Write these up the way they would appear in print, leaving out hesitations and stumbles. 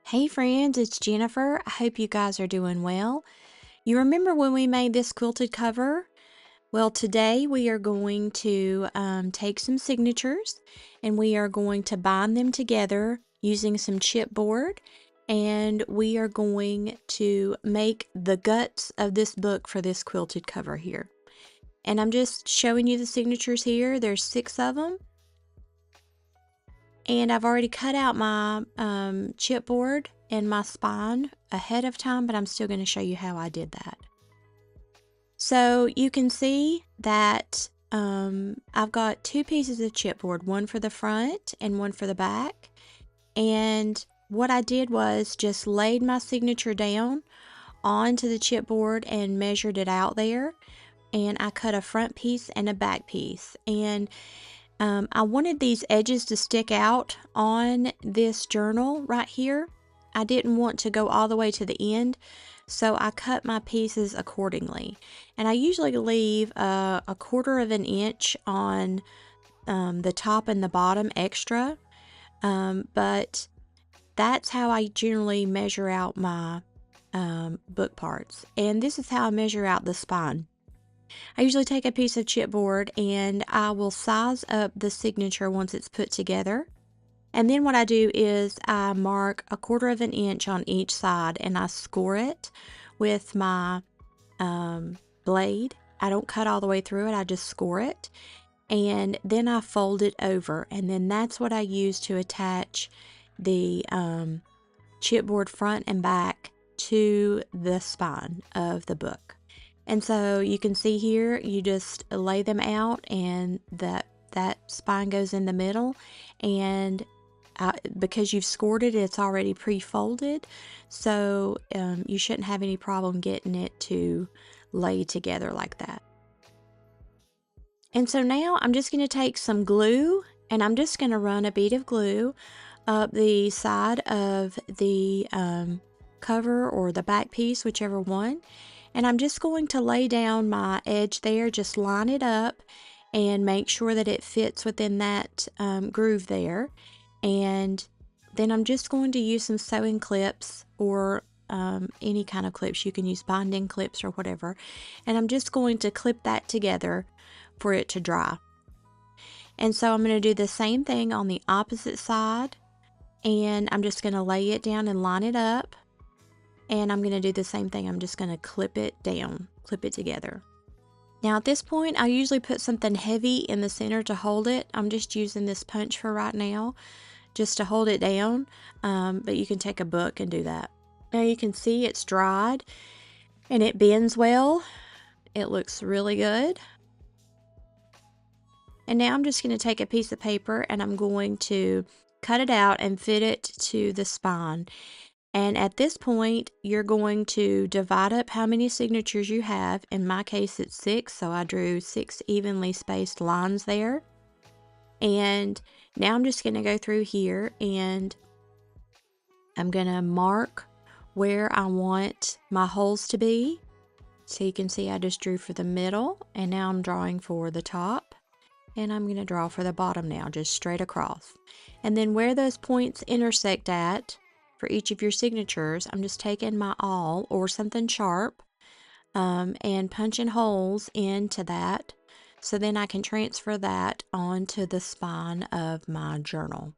Hey friends, it's Jennifer. I hope you guys are doing well. You remember when we made this quilted cover? Well, today we are going to take some signatures and we are going to bind them together using some chipboard, and we are going to make the guts of this book for this quilted cover here. And I'm just showing you the signatures here. There's 6 of them. And I've already cut out my chipboard and my spine ahead of time, but I'm still going to show you how I did that. So you can see that I've got 2 pieces of chipboard, one for the front and one for the back. And what I did was just laid my signature down onto the chipboard and measured it out there. And I cut a front piece and a back piece. And I wanted these edges to stick out on this journal right here. I didn't want to go all the way to the end, so I cut my pieces accordingly. And I usually leave a 1/4 of an inch on the top and the bottom extra, but that's how I generally measure out my book parts. And this is how I measure out the spine. I usually take a piece of chipboard and I will size up the signature once it's put together. And then what I do is I mark a 1/4 of an inch on each side and I score it with my blade. I don't cut all the way through it, I just score it. And then I fold it over, and then that's what I use to attach the chipboard front and back to the spine of the book. And so you can see here, you just lay them out and that spine goes in the middle, and because you've scored it, it's already pre-folded, so you shouldn't have any problem getting it to lay together like that. And so now I'm just going to take some glue, and I'm just going to run a bead of glue up the side of the cover or the back piece, whichever one. And I'm just going to lay down my edge there, just line it up and make sure that it fits within that groove there. And then I'm just going to use some sewing clips or any kind of clips. You can use binding clips or whatever. And I'm just going to clip that together for it to dry. And so I'm going to do the same thing on the opposite side. And I'm just going to lay it down and line it up. And I'm going to do the same thing. I'm just going to clip it down, clip it together. Now at this point, I usually put something heavy in the center to hold it. I'm just using this punch for right now, just to hold it down. But you can take a book and do that. Now you can see it's dried and it bends well. It looks really good. And now I'm just going to take a piece of paper and I'm going to cut it out and fit it to the spine. And at this point, you're going to divide up how many signatures you have. In my case, it's 6, so I drew 6 evenly spaced lines there. And now I'm just going to go through here and I'm going to mark where I want my holes to be. So you can see I just drew for the middle, and now I'm drawing for the top. And I'm going to draw for the bottom now, just straight across. And then where those points intersect at, for each of your signatures, I'm just taking my awl or something sharp and punching holes into that, so then I can transfer that onto the spine of my journal.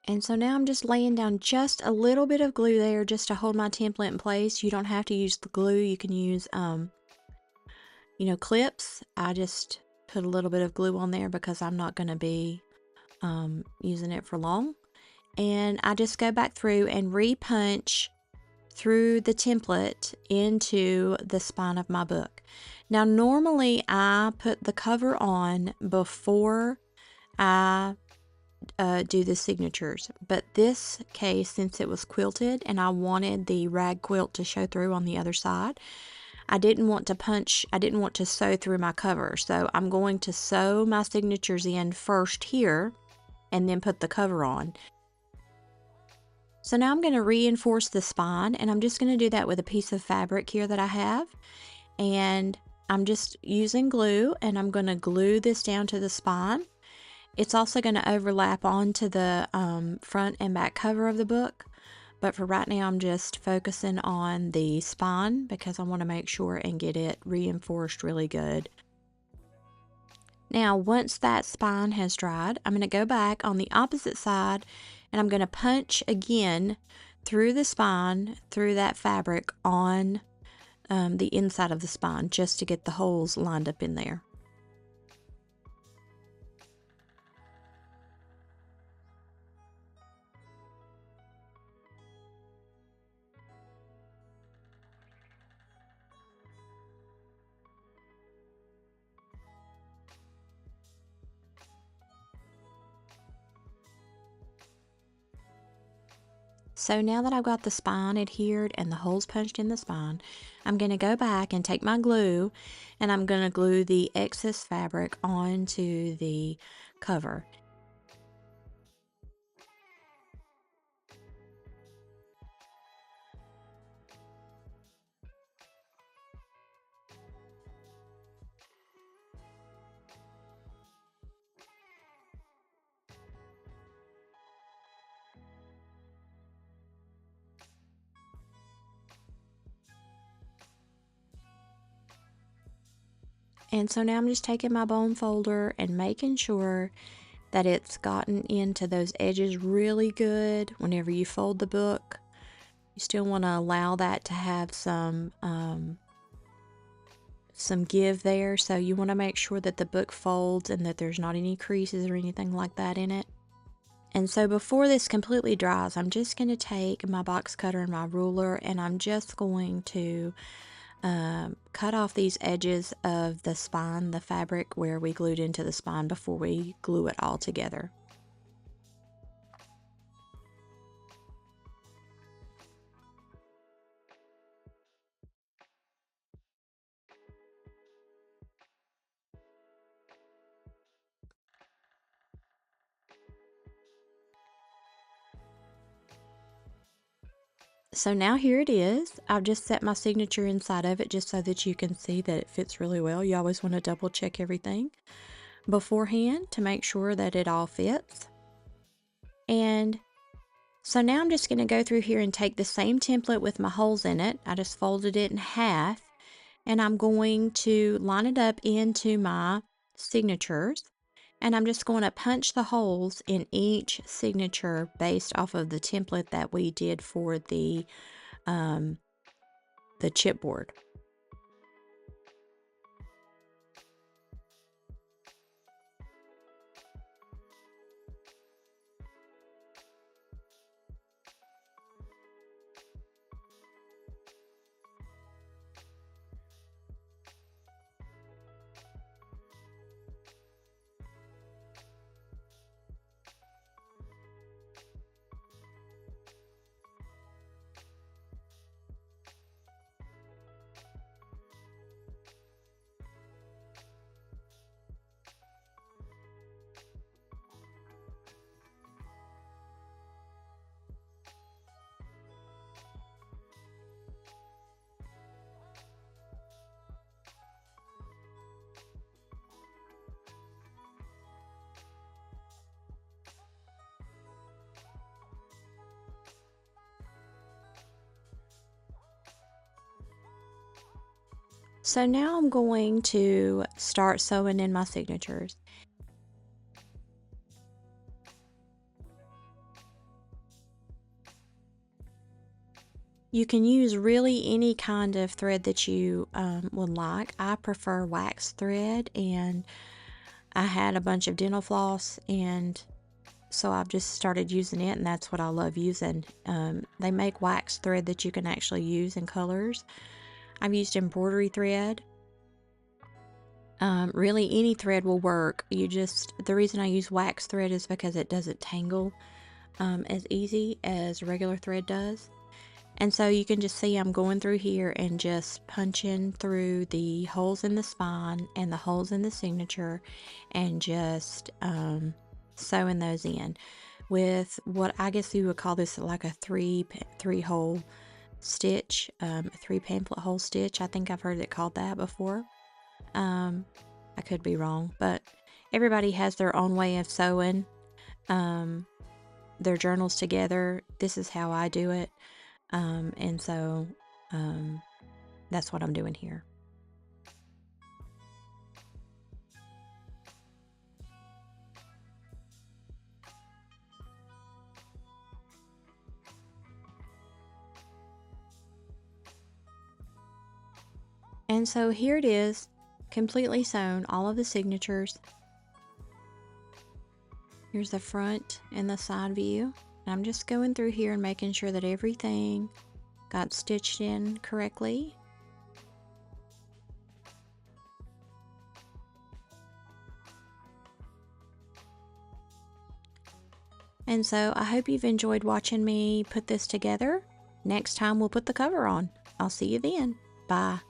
And so now I'm just laying down just a little bit of glue there just to hold my template in place. You don't have to use the glue. You can use, clips. I just put a little bit of glue on there because I'm not going to be using it for long. And I just go back through and re-punch through the template into the spine of my book. Now normally I put the cover on before I do the signatures, but this case, since it was quilted and I wanted the rag quilt to show through on the other side, I didn't want to sew through my cover, so I'm going to sew my signatures in first here and then put the cover on. So now I'm going to reinforce the spine, and I'm just going to do that with a piece of fabric here that I have. And I'm just using glue, and I'm going to glue this down to the spine. It's also going to overlap onto the front and back cover of the book, But for right now, I'm just focusing on the spine because I want to make sure and get it reinforced really good. Now, once that spine has dried, I'm going to go back on the opposite side and I'm going to punch again through the spine, through that fabric on the inside of the spine, just to get the holes lined up in there. So now that I've got the spine adhered and the holes punched in the spine, I'm going to go back and take my glue and I'm going to glue the excess fabric onto the cover. And so now I'm just taking my bone folder and making sure that it's gotten into those edges really good. Whenever you fold the book, you still want to allow that to have some give there. So you want to make sure that the book folds and that there's not any creases or anything like that in it. And so before this completely dries, I'm just going to take my box cutter and my ruler and I'm just going to cut off these edges of the spine, the fabric where we glued into the spine before we glue it all together. So now here it is. I've just set my signature inside of it just so that you can see that it fits really well. You always want to double check everything beforehand to make sure that it all fits. And so now I'm just going to go through here and take the same template with my holes in it. I just folded it in half and I'm going to line it up into my signatures. And I'm just going to punch the holes in each signature based off of the template that we did for the chipboard. So now I'm going to start sewing in my signatures. You can use really any kind of thread that you would like. I prefer wax thread, and I had a bunch of dental floss, and so I've just started using it, and that's what I love using. They make wax thread that you can actually use in colors. I've used embroidery thread. Really any thread will work. The reason I use wax thread is because it doesn't tangle as easy as regular thread does. And so you can just see I'm going through here and just punching through the holes in the spine and the holes in the signature and just sewing those in with what I guess you would call this like a three hole stitch, a 3 pamphlet hole stitch. I think I've heard it called that before. I could be wrong, but everybody has their own way of sewing their journals together, this is how I do it. And so that's what I'm doing here. And so here it is, completely sewn, all of the signatures. Here's the front and the side view. And I'm just going through here and making sure that everything got stitched in correctly. And so I hope you've enjoyed watching me put this together. Next time we'll put the cover on. I'll see you then. Bye.